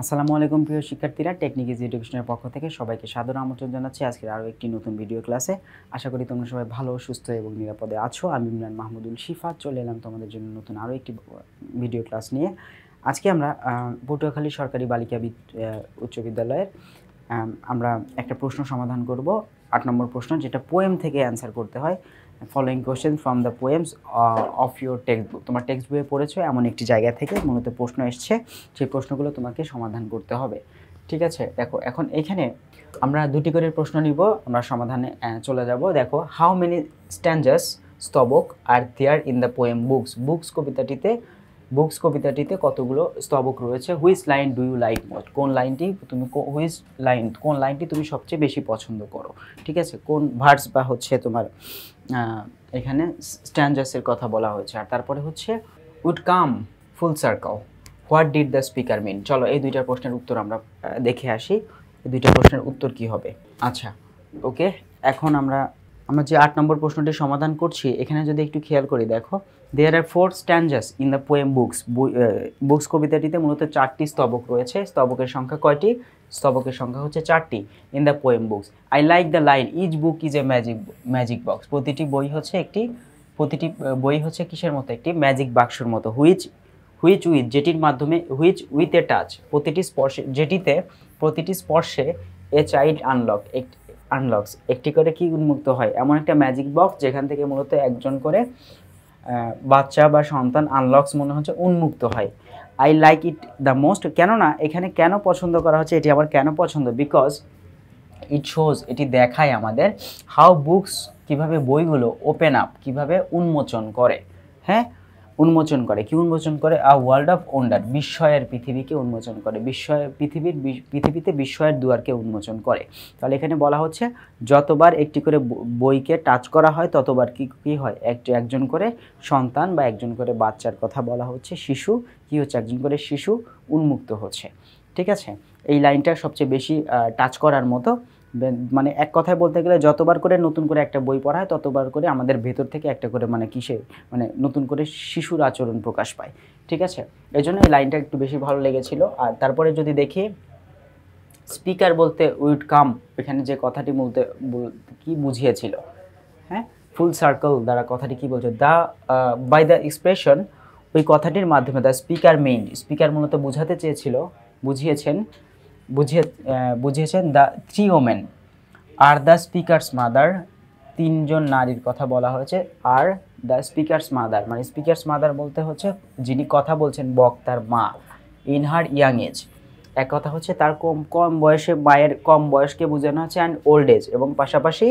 আসসালামু আলাইকুম প্রিয় শিক্ষার্থীরা, টেকনিক ইজ এডুকেশনের পক্ষ থেকে সবাইকে সাদর আমন্ত্রণ জানাচ্ছি আজকের আরও একটি নতুন ভিডিও ক্লাসে। আশা করি তোমরা সবাই ভালো, সুস্থ এবং নিরাপদে আছো। আমি ইমরান মাহমুদুল শিফা চলে এলাম তোমাদের জন্য নতুন আরও একটি ভিডিও ক্লাস নিয়ে। আজকে আমরা পটুয়াখালী সরকারি বালিকা উচ্চ বিদ্যালয়ের আমরা একটা প্রশ্ন সমাধান করব, 8 নম্বর প্রশ্ন, যেটা পোয়েম থেকে অ্যান্সার করতে হয়। Following question from the poems of your text book. তোমার টেক্সট বইয়ে পড়েছো এমন একটি জায়গা থেকে মূলত প্রশ্ন এসছে, সেই প্রশ্নগুলো তোমাকে সমাধান করতে হবে। ঠিক আছে, দেখো এখন এখানে আমরা দুটি করে প্রশ্ন নিব, আমরা সমাধানে চলে যাব। দেখো, হাউ মেনি স্ট্যান্জাস স্তবক are there in the poem books কবিতাটিতে কতগুলো স্তবক রয়েছে। Which line do you like most? কোন লাইনটি তুমি সবচেয়ে বেশি পছন্দ করো? ঠিক আছে, কোন ভার্স বা হচ্ছে তোমার এখানে স্ট্যান্জাসের কথা বলা হয়েছে। আর তারপরে হচ্ছে would come full circle, what did the speaker mean. চলো এই দুইটা প্রশ্নের উত্তর আমরা দেখে আসি, এই দুইটা প্রশ্নের উত্তর কি হবে। আচ্ছা, ওকে, এখন আমরা যে 8 নম্বর প্রশ্নটি সমাধান করছি, এখানে যদি একটু খেয়াল করি, দেখো, দেয়ার আর 4 স্ট্যান্জাস ইন দ্য পোয়েম বুকস কবিতাটিতে মূলত 4টি স্তবক রয়েছে। স্তবকের সংখ্যা কয়টি? স্তবকের সংখ্যা হচ্ছে 4টি in the poem books. I like the line each book is a magic box. প্রতিটি বই হচ্ছে কিসের মতো? একটি ম্যাজিক বাক্সের মতো। হুইচ উইথ, যেটির মাধ্যমে, হুইচ উইথ এ টাচ, প্রতিটি স্পর্শে এ চাইল্ড আনলক্স, একটি করে কি উন্মুক্ত হয়? এমন একটা ম্যাজিক বক্স যেখান থেকে মূলত একজন করে বাচ্চা বা সন্তান আনলক্স মনে হচ্ছে উন্মুক্ত হয়। I like it the most, কেননা এখানে কেন পছন্দ করা হচ্ছে, এটি আমার কেন পছন্দ? বিকজ ইট শোজ, এটি দেখায় আমাদের হাউ বুকস, কিভাবে বইগুলো ওপেন আপ, কিভাবে উন্মোচন করে। হ্যাঁ, উন্মোচন করে, কি উন্মোচন করে? আ ওয়ার্ল্ড অফ ওয়ান্ডার, বিস্ময়ের পৃথিবীকে উন্মোচন করে, পৃথিবীতে বিস্ময়ের দুয়ারকে উন্মোচন করে। তাহলে এখানে বলা হচ্ছে যতবার একটি করে বইকে টাচ করা হয় ততবার কি হয়? একজন করে সন্তান বা একজন করে বাচ্চার কথা বলা হচ্ছে, শিশু কি হচ্ছে? একজন করে শিশু উন্মুক্ত হচ্ছে। ঠিক আছে, এই লাইনটা সবচেয়ে বেশি টাচ করার মতো। মানে এক কথায় বলতে গেলে যতবার করে নতুন করে একটা বই পড়া হয় ততবার করে আমাদের ভেতর থেকে একটা করে নতুন করে শিশুর আচরণ প্রকাশ পায়। ঠিক আছে, এই জন্য এই লাইনটা একটু বেশি ভালো লেগেছিল। আর তারপরে যদি দেখি, স্পিকার বলতে উইড কাম, এখানে যে কথাটি বলতে কি বুঝিয়েছিল? হ্যাঁ, ফুল সার্কেল দ্বারা কথাটি কি বলছে? বাই দ্য এক্সপ্রেশন, ওই কথাটির মাধ্যমে দ্য স্পিকার মূলত বুঝিয়েছেন দ্য 3 ওমেন আর দ্য স্পিকারস মাদার, 3জন নারীর কথা বলা হয়েছে। আর দ্য স্পিকারস মাদার, মানে স্পিকারস মাদার বলতে হচ্ছে যিনি কথা বলছেন, বক্তার মা। ইন হার ইয়াং এজ, এক কথা হচ্ছে তার কম বয়সে, মায়ের কম বয়সকে বোঝানো হচ্ছে। অ্যান্ড ওল্ড এজ, এবং পাশাপাশি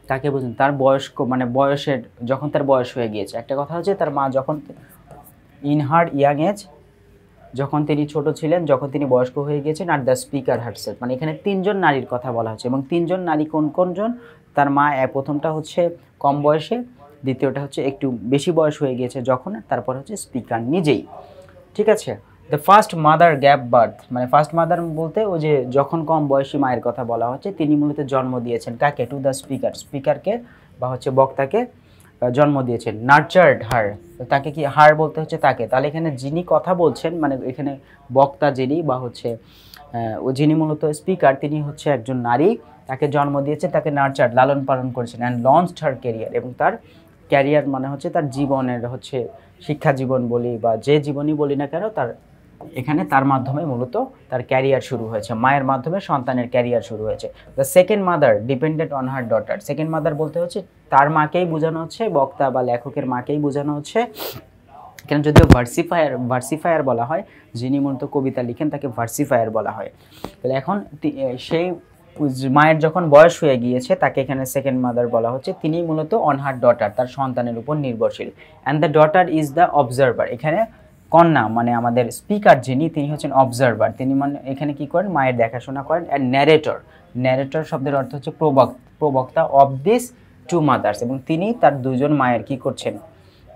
তাকে বোঝানো তার বয়স্ক, মানে বয়সের, যখন তার বয়স হয়ে গিয়েছে। একটা কথা হচ্ছে তার মা যখন, ইন হার ইয়াং এজ, যখন তিনি ছোট ছিলেন, যখন তিনি বয়স্ক হয়ে গিয়েছেন। আর দ্য স্পিকার হারসেলফ, মানে এখানে 3জন নারীর কথা বলা হচ্ছে। এবং 3জন নারী কোনজন? তার মা, প্রথমটা হচ্ছে কম বয়সে, দ্বিতীয়টা হচ্ছে একটু বেশি বয়স হয়ে গিয়েছে যখন, তারপর হচ্ছে স্পিকার নিজেই। ঠিক আছে, the first mother gave birth, মানে ফার্স্ট মাদার বলতে ওই যে যখন কম বয়সী মায়ের কথা বলা হচ্ছে, তিনি মূলত জন্ম দিয়েছেন কাকে? টু দ্য স্পিকারকে বা হচ্ছে বক্তাকে জন্ম দিয়েছেন। নার্চার্ড হার, তাকে কি হার বলতে হচ্ছে তাকে। তাহলে এখানে যিনি কথা বলছেন, মানে এখানে বক্তা যিনি বা হচ্ছে যিনি মূলত স্পিকার, তিনি হচ্ছে একজন নারী, তাকে জন্ম দিয়েছে, তাকে নার্চার্ড, লালন পালন করেছেন। অ্যান্ড লঞ্চড হার ক্যারিয়ার, এবং তার ক্যারিয়ার মানে হচ্ছে তার জীবনের হচ্ছে শিক্ষা জীবন বলি বা যে জীবনই বলি না কেন, তার এখানে তার মাধ্যমে মূলত তার ক্যারিয়ার শুরু হয়েছে। মায়ের মাধ্যমে সন্তানের ক্যারিয়ার শুরু হয়েছে। The second mother depended on her daughter, second mother বলতে হচ্ছে তার মাকেই বোঝানো হচ্ছে, বক্তা বা লেখকের মাকেই বোঝানো হচ্ছে। কেন, যদিও ভার্সিফায়ার বলা হয়, যিনি মূলত কবিতা লিখেন তাকে ভার্সিফায়ার বলা হয়। তাহলে এখন সেই মায়ের যখন বয়স হয়ে গিয়েছে তাকে এখানে সেকেন্ড মাদার বলা হচ্ছে। তিনি মূলত অন হার ডটার, তার সন্তানের উপর নির্ভরশীল। And the daughter is the observer, এখানে কন্যা মানে আমাদের স্পিকার যিনি, তিনি হচ্ছেন অবজারভার। তিনি মানে এখানে কি করেন? মায়ের দেখাশোনা করেন। অ্যান্ড ন্যারেটর শব্দের অর্থ হচ্ছে প্রবক্তা অফ দিস 2 মাদার্স, এবং তিনি তার 2জন মায়ের কি করছেন?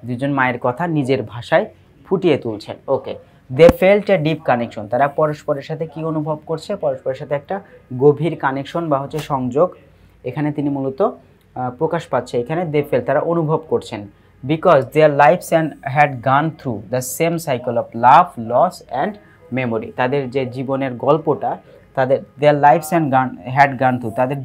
2জন মায়ের কথা নিজের ভাষায় ফুটিয়ে তুলছেন। ওকে, দে ফেল্ট এ ডিপ কানেকশন, তারা পরস্পরের সাথে কি অনুভব করছে? পরস্পরের সাথে একটা গভীর কানেকশন বা হচ্ছে সংযোগ এখানে তিনি মূলত প্রকাশ পাচ্ছে। এখানে দে ফেল, তারা অনুভব করছেন। Because their lives had gone through the same cycle of love, loss and memory, তাদের যে জীবনের গল্পটা, তাদের their lives and had gone through, তাদের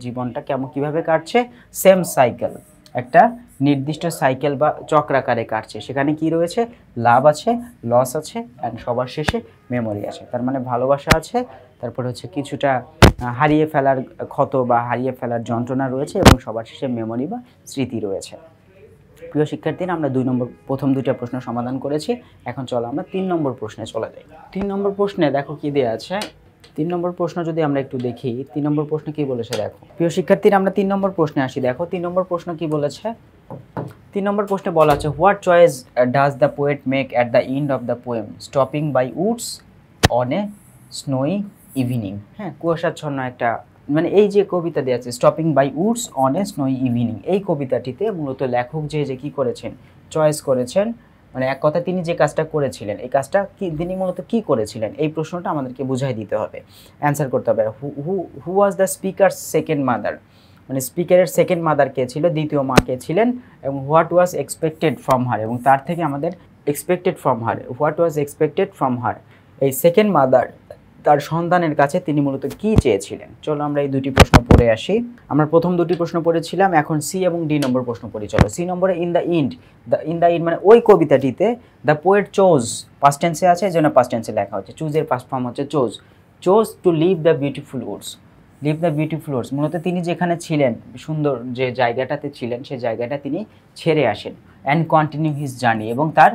জীবনটা কেমন কীভাবে কাটছে, সেম সাইকেল, একটা নির্দিষ্ট সাইকেল বা চক্রাকারে কাটছে। সেখানে কি রয়েছে, লাভ আছে, লস আছে, অ্যান্ড সবার শেষে মেমোরি আছে। তার মানে ভালোবাসা আছে, তারপরে হচ্ছে কিছুটা হারিয়ে ফেলার ক্ষত বা হারিয়ে ফেলার যন্ত্রণা রয়েছে, এবং সবার শেষে মেমোরি বা স্মৃতি রয়েছে। প্রিয় শিক্ষার্থীরা, আমরা প্রথম দুইটা প্রশ্ন সমাধান করেছি। এখন চলো আমরা 3 নম্বর প্রশ্নে চলে যাই। 3 নম্বর প্রশ্নে দেখো কি দেওয়া আছে। 3 নম্বর প্রশ্ন যদি আমরা একটু দেখি, 3 নম্বর প্রশ্ন কি বলেছে দেখো। প্রিয় শিক্ষার্থীরা, আমরা 3 নম্বর প্রশ্নে আসি। দেখো 3 নম্বর প্রশ্ন কি বলেছে। 3 নম্বর প্রশ্নে বলা আছে, what choice does the poet make at the end of the poem, stopping by woods on a snowy evening. হ্যাঁ, কুয়াশাচ্ছন্ন একটা, মানে এই যে কবিতা দেওয়া আছে stopping by woods on a snowy evening, এই কবিতাটিতে মূলত লেখক যে কি করেছেন, চয়েস করেছেন, মানে এক কথা তিনি যে কাজটা করেছিলেন, এই কাজটা কি তিনি মূলত কি করেছিলেন, এই প্রশ্নটা আমাদেরকে বুঝাই দিতে হবে, অ্যান্সার করতে হবে। Who was the speaker second mother, মানে স্পিকারের সেকেন্ড মাদার কে ছিল, দ্বিতীয় মা কে ছিলেন, এবং what was expected from her, এবং তার থেকে আমাদের expected from her, what was expected from her, এই সেকেন্ড মাদার তার সন্তানের কাছে তিনি মূলত কি চেয়েছিলেন। চলো আমরা এই দুটি প্রশ্ন পড়ে আসি। আমরা প্রথম দুটি প্রশ্ন পড়েছিলাম, এখন সি এবং ডি নম্বর প্রশ্ন পড়ি। চলো সি নম্বরে, ইন দ্য ইন্ড মানে ওই কবিতাটিতে দ্য পোয়েট চোজ, পাস্ট টেন্সে আছে, এই জন্য পাস্ট টেন্সে লেখা হচ্ছে, চুজের পাস্ট ফর্ম হচ্ছে chose to leave the beautiful woods, মূলত তিনি যেখানে ছিলেন, সুন্দর যে জায়গাটাতে ছিলেন, সেই জায়গাটা তিনি ছেড়ে আসেন, অ্যান্ড কন্টিনিউ হিজ জার্নি, এবং তার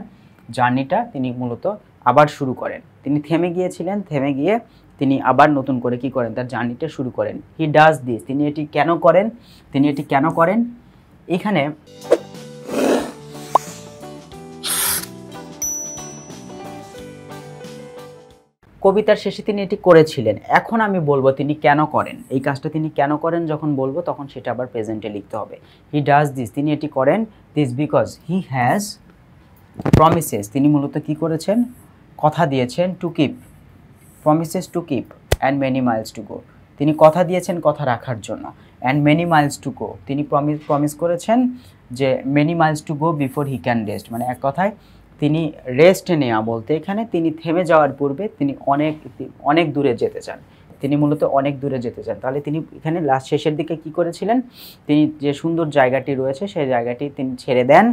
জার্নিটা তিনি মূলত আবার শুরু করেন। তিনি থেমে গিয়েছিলেন, থেমে গিয়ে তিনি আবার নতুন করে কি করেন, তার জার্নিটা শুরু করেন। হি ডাজ দিস, তিনি এটি কেন করেন, এখানে কবিতার শেষে তিনি এটি করেছিলেন। এখন আমি বলবো তিনি কেন করেন, এই কাজটা তিনি কেন করেন যখন বলবো, তখন সেটা আবার প্রেজেন্টে লিখতে হবে। হি ডাজ দিস, তিনি এটি করেন, this because he has promises, তিনি মূলত কি করেছেন, কথা দিয়েছেন, to keep, promises to keep and many Miles to go, তিনি কথা দিয়েছেন কথা রাখার জন্য, and many Miles to go, তিনি প্রমিস করেছেন যে many Miles to go before he can rest, মানে এক কথায় তিনি রেস্ট নেওয়া বলতে এখানে তিনি থেমে যাওয়ার পূর্বে তিনি অনেক দূরে যেতে চান, তিনি মূলত অনেক দূরে যেতে চান। তাহলে তিনি এখানে লাস্ট শেষের দিকে কি করেছিলেন, তিনি যে সুন্দর জায়গাটি রয়েছে সেই জায়গাটি তিনি ছেড়ে দেন,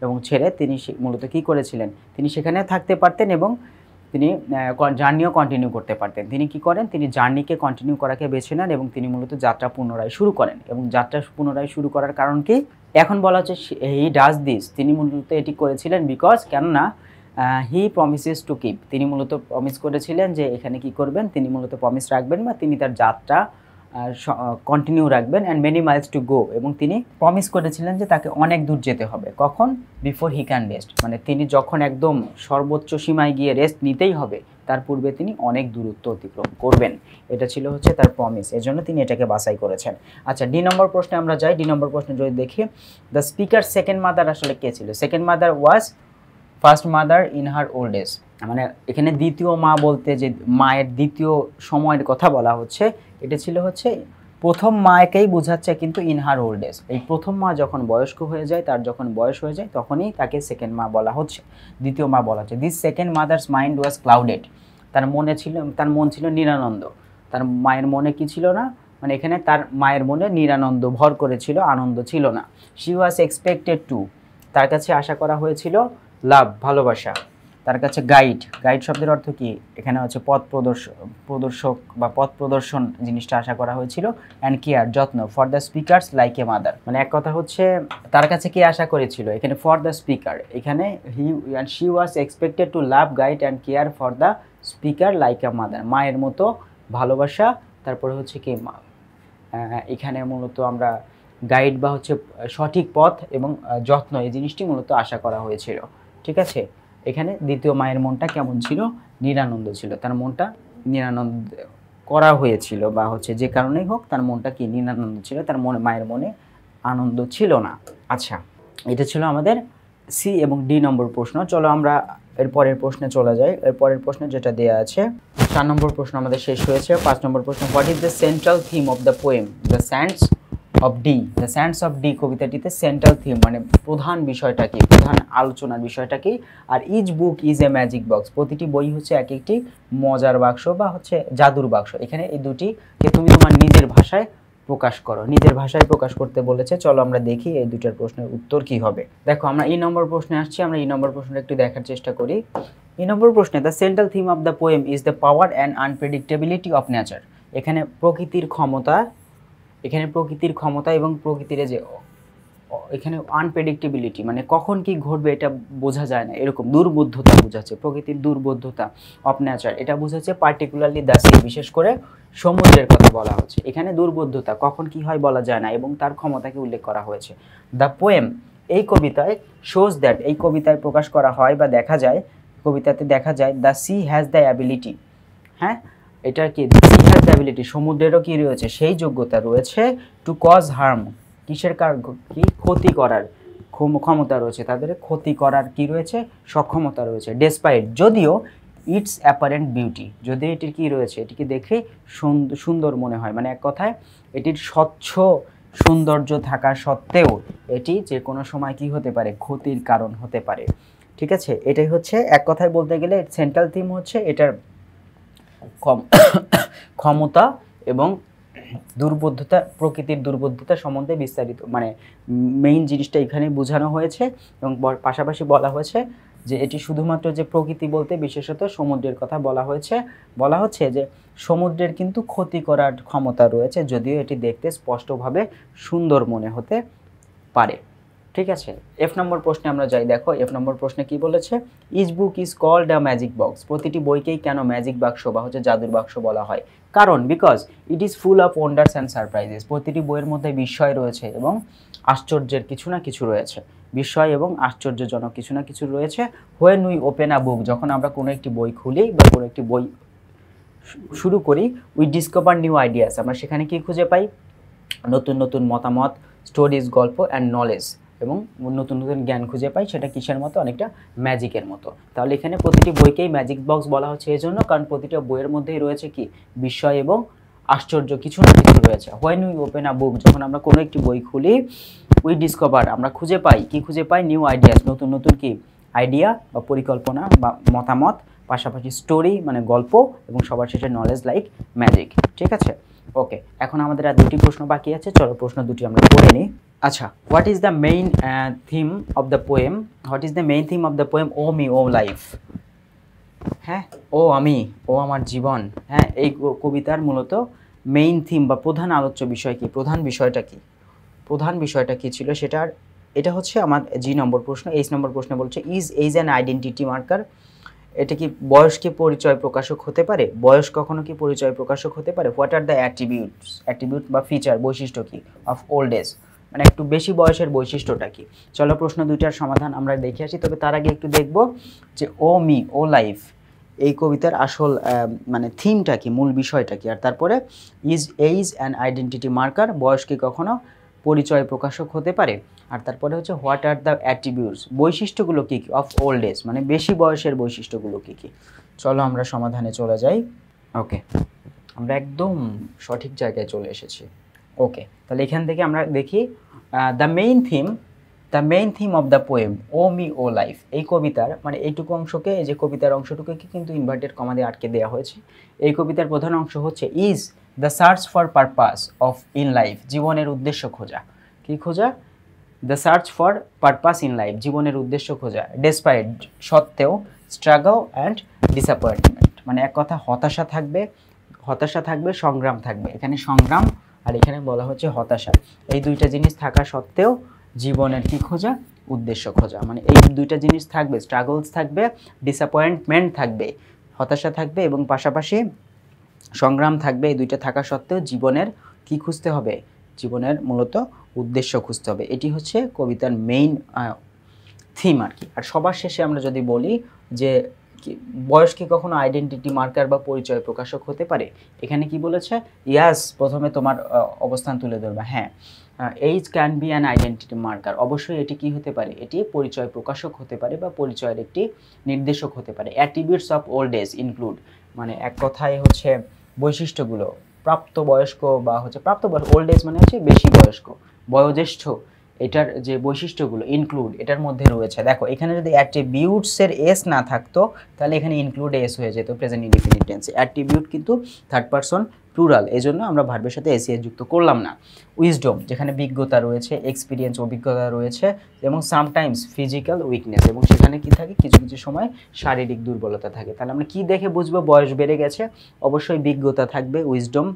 এবং ছেড়ে তিনি মূলত কি করেছিলেন, তিনি সেখানে থাকতে পারতেন, এবং তিনি জার্নিও কন্টিনিউ করতে পারতেন। তিনি কি করেন, তিনি জার্নিকে কন্টিনিউ করাকে বেছে নেন, এবং তিনি মূলত যাত্রা পুনরায় শুরু করেন। এবং যাত্রা পুনরায় শুরু করার কারণ কি, এখন বলা হচ্ছে হি ডাজ দিস, তিনি মূলত এটি করেছিলেন বিকজ, কেননা হি প্রমিসেস টু কিপ, তিনি মূলত প্রমিস করেছিলেন যে এখানে কি করবেন, তিনি মূলত প্রমিস রাখবেন বা তিনি তার যাত্রা কন্টিনিউ রাখবেন, and many Miles to go, এবং তিনি প্রমিস করেছিলেন যে তাকে অনেক দূর যেতে হবে, কখন, বিফোর হি ক্যান রেস্ট, মানে তিনি যখন একদম সর্বোচ্চ সীমায় গিয়ে রেস্ট নিতেই হবে, তার পূর্বে তিনি অনেক দূরত্ব অতিক্রম করবেন, এটা ছিল হচ্ছে তার প্রমিস, এজন্য তিনি এটাকে বাছাই করেছেন। আচ্ছা, ডি নম্বর প্রশ্নে আমরা যাই। ডি নম্বর প্রশ্নে যদি দেখি, দ্য স্পিকার সেকেন্ড মাদার আসলে কে ছিল, second mother was first mother in her old age, মানে এখানে দ্বিতীয় মা বলতে যে মায়ের দ্বিতীয় সময়ের কথা বলা হচ্ছে, এটা ছিল হচ্ছে প্রথম মাকেই বোঝাচ্ছে, কিন্তু ইন হার ওল্ড এজ, এই প্রথম মা যখন বয়স্ক হয়ে যায়, তার যখন বয়স হয়ে যায়, তখনই তাকে সেকেন্ড মা বলা হচ্ছে, দ্বিতীয় মা বলা হচ্ছে। This second mother's mind was clouded, তার মন ছিল নিরানন্দ, তার মায়ের মনে কি ছিল না, মানে এখানে তার মায়ের মনে নিরানন্দ ভর করেছিল, আনন্দ ছিল না। শি ওয়াজ এক্সপেক্টেড টু, তার কাছে আশা করা হয়েছিল, লাভ ভালোবাসা, তার কাছে গাইড শব্দের অর্থ কি, এখানে হচ্ছে প্রদর্শক বা পথ প্রদর্শন জিনিসটা আশা করা হয়েছিল, অ্যান্ড কেয়ার যত্ন, for the speakers like a mother, মানে এক কথা হচ্ছে তার কাছে কি আশা করেছিল, এখানে ফর দ্য স্পিকার, এখানে he and she was expected to love guide and care for the speaker like a mother, মায়ের মতো ভালোবাসা, তারপরে হচ্ছে কি এখানে মূলত আমরা গাইড বা হচ্ছে সঠিক পথ এবং যত্ন, এই জিনিসটি মূলত আশা করা হয়েছিল। ঠিক আছে, এখানে দ্বিতীয় মায়ের মনটা কেমন ছিল, নিরানন্দ ছিল, তার মনটা নিরানন্দ করা হয়েছিল, বা হচ্ছে যে কারণেই হোক তার মনটা কি নিরানন্দ ছিল, তার মায়ের মনে আনন্দ ছিল না। আচ্ছা, এটা ছিল আমাদের সি এবং ডি নম্বর প্রশ্ন। চলো আমরা এরপরের প্রশ্নে চলে যাই। এরপরের প্রশ্নে যেটা দেওয়া আছে, 4 নম্বর প্রশ্ন আমাদের শেষ হয়েছে। 5 নম্বর প্রশ্ন, what is the central theme of the poem the sands of Dee, the sands of Dee কবিতাটিতে সেন্ট্রাল থিম মানে প্রধান বিষয়টা কি, প্রধান আলোচনার বিষয়টা কি। আর each book is a magic box, প্রতিটি বই হচ্ছে এক একটি মজার বাক্স বা হচ্ছে জাদুর বাক্স। এখানে এই দুটিকে তুমি তোমার নিজের ভাষায় প্রকাশ করো, নিজের ভাষায় প্রকাশ করতে বলেছে। চলো আমরা দেখি এই দুটার প্রশ্নের উত্তর কি হবে। দেখো আমরা এই নম্বর প্রশ্নে আসছি, আমরা এই নম্বর প্রশ্নটা একটু দেখার চেষ্টা করি। এই নম্বর প্রশ্নে the central theme of the poem is the power and unpredictability of nature. এখানে প্রকৃতির ক্ষমতা, এখানে প্রকৃতির ক্ষমতা এবং প্রকৃতির যে এখানে আনপ্রেডিক্টেবিলিটি মানে কখন কি ঘটবে এটা বোঝা যায় না, এরকম দুর্বোধ্যতা বোঝাচ্ছে, প্রকৃতির দুর্বোধ্যতা অফ নেচার এটা বোঝাচ্ছে। পার্টিকুলারলি দ্য সি, বিশেষ করে সমুদ্রের কথা বলা হচ্ছে। এখানে দুর্বোধ্যতা কখন কি হয় বলা যায় না এবং তার ক্ষমতাকে উল্লেখ করা হয়েছে। দ্য পোয়েম, এই কবিতায় শোজ দ্যাট, এই কবিতায় প্রকাশ করা হয় বা দেখা যায়, কবিতাতে দেখা যায় the she has the ability, হ্যাঁ এটা কি সি হ্যাজ দ্য অ্যাবিলিটি, সমুদ্রেরও কি রয়েছে সেই যোগ্যতা রয়েছে, টু কজ হার্ম, কিসের কি ক্ষতি করার ক্ষমতা রয়েছে, তাদের ক্ষতি করার কি রয়েছে সক্ষমতা রয়েছে। ডেসপাইট, যদিও ইটস অ্যাপারেন্ট বিউটি, যদি এটির কি রয়েছে এটিকে দেখে সুন্দর মনে হয়, মানে এক কথায় এটির স্বচ্ছ সৌন্দর্য থাকা সত্ত্বেও এটি যে কোনো সময় কি হতে পারে, ক্ষতির কারণ হতে পারে। ঠিক আছে, এটাই হচ্ছে এক কথায় বলতে গেলে সেন্ট্রাল থিম হচ্ছে এটার ক্ষমতা এবং দুর্বোধ্যতা, প্রকৃতির দুর্বোধ্যতা সম্বন্ধে বিস্তারিত মানে মেইন জিনিসটা এখানে বোঝানো হয়েছে। এবং পাশাপাশি বলা হয়েছে যে এটি শুধুমাত্র যে প্রকৃতি বলতে বিশেষত সমুদ্রের কথা বলা হচ্ছে যে সমুদ্রের কিন্তু ক্ষতি করার ক্ষমতা রয়েছে, যদিও এটি দেখতে স্পষ্টভাবে সুন্দর মনে হতে পারে। ঠিক আছে, এফ নম্বর প্রশ্নে আমরা যাই। দেখো এফ নম্বর প্রশ্নে কি বলেছে, each book is called a magic box, প্রতিটি বইকেই কেন ম্যাজিক বাক্স বা হচ্ছে জাদুর বাক্স বলা হয়, কারণ because it is full of wonders and surprises, প্রতিটি বইয়ের মধ্যে বিস্ময় রয়েছে এবং আশ্চর্যের কিছু না কিছু রয়েছে, বিস্ময় এবং আশ্চর্যজনক কিছু না কিছু রয়েছে। হোয়েন উই ওপেন আ বুক, যখন আমরা কোনো একটি বই খুলি বা কোনো একটি বই শুরু করি, উই ডিসকভার নিউ আইডিয়াস, আমরা সেখানে কি খুঁজে পাই, নতুন নতুন মতামত, স্টোরিজ, গল্প অ্যান্ড নলেজ, এবং নতুন নতুন জ্ঞান খুঁজে পাই। সেটা কিসের মতো, অনেকটা ম্যাজিকের মতো। তাহলে এখানে প্রতিটি বইকেই ম্যাজিক বক্স বলা হচ্ছে এই জন্য কারণ প্রতিটা বইয়ের মধ্যেই রয়েছে কি বিস্ময় এবং আশ্চর্য কিছু না কিছু রয়েছে। হোয়েন উই ওপেন আ বুক, যখন আমরা কোনো একটি বই খুলি, উই ডিসকভার, আমরা খুঁজে পাই, কি খুঁজে পাই, নিউ আইডিয়াস, নতুন নতুন কি আইডিয়া বা পরিকল্পনা বা মতামত, পাশাপাশি স্টোরি মানে গল্প, এবং সবার শেষে নলেজ লাইক ম্যাজিক। ঠিক আছে, ওকে, এখন আমাদের আর দুটি প্রশ্ন বাকি আছে, চলো প্রশ্ন দুটি আমরা পড়ে নিই। আচ্ছা, what is the main theme of the poem, what is the main theme of the poem O me O life, হ্যাঁ ও আমি ও আমার জীবন, হ্যাঁ এই কবিতার মূলত মেইন থিম বা প্রধান আলোচ্য বিষয় কি, প্রধান বিষয়টা কি ছিল সেটার, এটা হচ্ছে আমার জি নম্বর প্রশ্ন। এইচ নম্বর প্রশ্ন বলছে is age an identity marker, এটা কি বয়স কি পরিচয় প্রকাশক হতে পারে, বয়স কখনো কি পরিচয় প্রকাশক হতে পারে। হোয়াট আর দ্য অ্যাট্রিবিউট বা ফিচার, বৈশিষ্ট্য কি, অফ ওল্ড এজ, মানে একটু বেশি বয়সের বৈশিষ্ট্যটা কি। চলো প্রশ্ন দুইটার সমাধান আমরা দেখে আসি, তবে তার আগে একটু দেখব যে ও মি ও লাইফ এই কবিতার আসল মানে থিমটা কি, মূল বিষয়টা কি। আর তারপরে is age an identity marker, বয়স কি কখনো পরিচয় প্রকাশক হতে পারে। আর তারপরে হচ্ছে হোয়াট আর দ্য অ্যাট্রিবিউটস, বৈশিষ্ট্যগুলো কী কী, অফ ওল্ড এজ মানে বেশি বয়সের বৈশিষ্ট্যগুলো কী কী। চলো আমরা সমাধানে চলে যাই। ওকে, আমরা একদম সঠিক জায়গায় চলে এসেছি। ওকে, তাহলে এখান থেকে আমরা দেখি the main theme of the poem O me O life, এই কবিতার মানে এইটুকু অংশকে, এই যে কবিতার অংশটুকুকে কিন্তু ইনভার্টেড কমা দিয়ে আটকে দেওয়া হয়েছে। এই কবিতার প্রধান অংশ হচ্ছে is the search for purpose of in life, জীবনের উদ্দেশ্য খোঁজা, কি খোঁজা, the search for purpose in life, জীবনের উদ্দেশ্য খোঁজা। ডেসপাইট সত্ত্বেও, স্ট্রাগল অ্যান্ড ডিসঅ্যাপয়েন্টমেন্ট, মানে এক কথা হতাশা থাকবে, সংগ্রাম থাকবে, এখানে সংগ্রাম আর এখানে বলা হচ্ছে হতাশা, এই দুইটা জিনিস থাকা সত্ত্বেও জীবনের কি খোঁজা, উদ্দেশ্য খোঁজা, মানে এই দুইটা জিনিস থাকবে, স্ট্রাগলস থাকবে, ডিসঅ্যাপয়েন্টমেন্ট থাকবে, হতাশা থাকবে এবং পাশাপাশি সংগ্রাম থাকবে। এই দুইটা থাকা সত্ত্বেও জীবনের কি খুঁজতে হবে, জীবনের মূলত উদ্দেশ্য খুঁজতে হবে। এটি হচ্ছে কবিতার মেইন থিম আর কি। আর সবার শেষে আমরা যদি বলি যে বয়স কি কখনো আইডেন্টিটি মার্কার বা পরিচয় প্রকাশক হতে পারে, এখানে কি বলেছে, ইয়াস, প্রথমে তোমার অবস্থান তুলে ধরবা, হ্যাঁ age can be an identity marker, অবশ্যই এটি কি হতে পারে, এটি পরিচয় প্রকাশক হতে পারে বা পরিচয়ের একটি নির্দেশক হতে পারে। Attributes of old age include, মানে এক কথায় হচ্ছে বৈশিষ্ট্যগুলো, প্রাপ্তবয়স্ক বা হচ্ছে প্রাপ্তবয়স্ক, ওল্ড এজ মানে হচ্ছে বেশি বয়স্ক, বয়োজ্যেষ্ঠ, এটার যে বৈশিষ্ট্যগুলো ইনক্লুড এটার মধ্যে রয়েছে। দেখো এখানে যদি অ্যাট্রিবিউটসের এস না থাকতো তাহলে এখানে ইনক্লুড এস হয়ে যেত প্রেজেন্ট ইনডিফিনিট টেন্সে। অ্যাট্রিবিউট কিন্তু থার্ড পারসন প্লুরাল, এজন্য আমরা ভার্বের সাথে এস যুক্ত করলাম না। উইজডম যেখানে বিজ্ঞতা রয়েছে, এক্সপিরিয়েন্স অভিজ্ঞতা রয়েছে, এবং সামটাইমস ফিজিক্যাল উইকনেস, এবং সেখানে কি থাকে কিছু কিছু সময় শারীরিক দুর্বলতা থাকে। তাহলে আমরা কি দেখে বুঝবো বয়স বেড়ে গেছে? অবশ্যই বিজ্ঞতা থাকবে, উইজডম,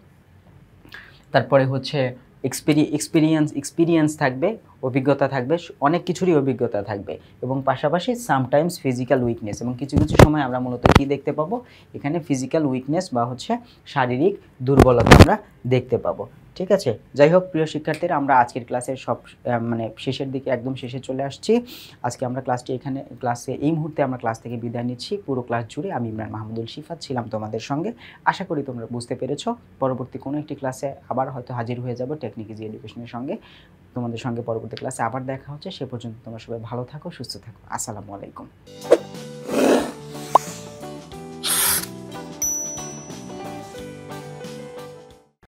তারপরে হচ্ছে এক্সপিরিয়েন্স থাকবে, অভিজ্ঞতা থাকবে, অনেক কিছুরই অভিজ্ঞতা থাকবে, এবং পাশাপাশি সামটাইমস ফিজিক্যাল উইকনেস, এবং কিছু কিছু সময় আমরা মূলত কী দেখতে পাবো এখানে ফিজিক্যাল উইকনেস বা হচ্ছে শারীরিক দুর্বলতা আমরা দেখতে পাবো। ঠিক আছে, যাই হোক প্রিয় শিক্ষার্থীরা, আমরা আজকের ক্লাসের মানে শেষের দিকে একদম শেষে চলে আসছি। আজকে আমরা এই মুহূর্তে আমরা ক্লাস থেকে বিদায় নিচ্ছি। পুরো ক্লাস জুড়ে আমি ইমরান মাহমুদুল শিফাত ছিলাম তোমাদের সঙ্গে। আশা করি তোমরা বুঝতে পেরেছো। পরবর্তী কোনো একটি ক্লাসে আবার হয়তো হাজির হয়ে যাব টেকনিক ইজি এডুকেশনের সঙ্গে। তোমাদের সঙ্গে পরবর্তী ক্লাসে আবার দেখা হচ্ছে। সে পর্যন্ত তোমরা সবাই ভালো থাকো, সুস্থ থাকো। আসসালামু আলাইকুম।